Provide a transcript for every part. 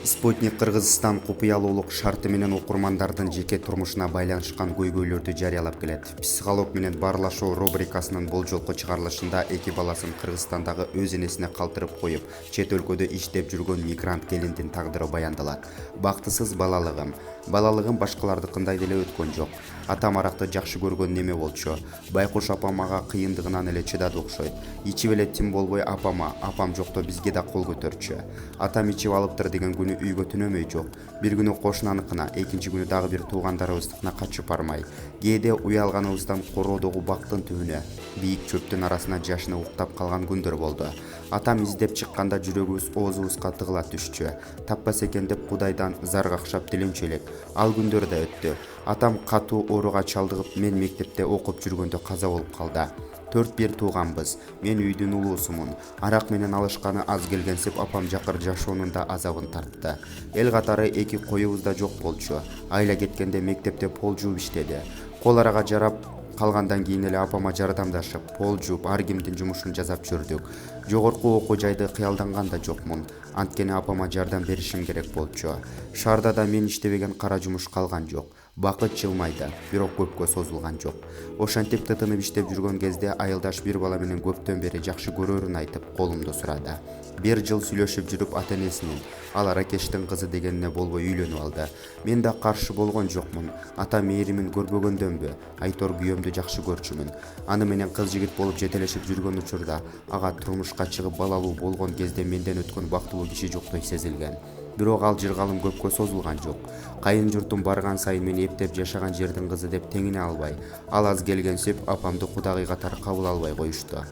Спутник Кыргызстан купуялуулук шарты менен окурмандардын жеке турмушуна байланышкан көйгөйлөрдү жарыялап келет. Психолог менен баарлашуу рубрикасынын болжолку чыгарылышында эки баласын Кыргызстандагы өз энесине калтырып коюп, чет өлкөдө иштеп жүргөн мигрант келиндин тагдыры баяндалат. Бактысыз балалыгым. Балалыгым башкалардыкындай деле өткөн жок. Атам аракты жакшы көргөн неме болчу. Байкуш апам ага кыйындыгынан эле чыдады окшойт. Ичип эле тим болбой апама, апам жокто бизге да кол көтөрчү. Атам ичип алыптыр деген күнү үйгө түнөмөй жок. Бир күнү кошунаныкына, экинчи күнү дагы бир туугандарыбыздыкына качып бармай. Кээде уялганыбыздан короодогу бактын түбүнө, бийик чөптүн арасына жашыны уктап калган күндөр болду. Атам издеп чыкканда жүрөгүбүз оозубузга тыгыла түшчү. Таппас экен деп Кудайдан зар какшап диленчү элек. Ал күндөр да өттү. Атам катуу ооруга чалдыгып, мен мектепте окуп жүргөндө каза болуп калды. 4 тууганбыз. Мен үйдүн улуусумун. Арак менен алышканы аз келгенсип апам жакыр жашоонун да азабын тартты. Эл катары эки коюбуз да жок болчу. Айла кеткенде мектепте пол жууп иштеди. Кол арага жарап калгандан кийин эле апама жардамдашып, пол жууп, ар кимдин жумушун жасап жүрдүк. Жогорку окуу жайды кыялданган да жокмун. Анткени апама жардам беришим керек болчу. Шаарда да мен иштебеген кара жумуш калган жок. Бакыт жылмайды, бирок көпкө созулган жок. Ошентип тытынып иштеп жүргөн кезде айылдаш бир бала менен көптөн бери жакшы көрөрүн айтып колумду сурады. 1 жыл сүйлөшүп жүрүп ата-энесинин, ал Аракештин кызы дегенине болбой үйлөнүп алды. Мен да каршы болгон жокмун. Ата мээримин көрбөгөндөнбү, Айтор күйөөмдү жакшы көрчүмүн. Аны менен кыз жигит болуп жетелешип жүргөн учурда, ага турмушка чыгып балалуу болгон кезде менден өткөн бактылуу киши жоктой сезилген. Бирок ал жыргалым көпкө созулган жок. Кайын журтум барган сайын мени эптеп жашаган жердин кызы деп теңине албай, ал аз келгенсип апамды кудагый катары кабыл албай коюшту.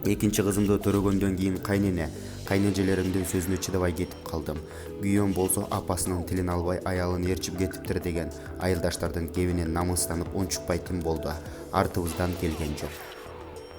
Экинчи кызымды төрөгөндөн кийин кайнежелеримдин сөзүнө чыдабай кетип калдым. Күйөөм болсо апасынын тилин албай аялын ээрчип кетиптир деген айылдаштардын кебинен намыстанып унчукпай тим болду. Артыбыздан келген жок.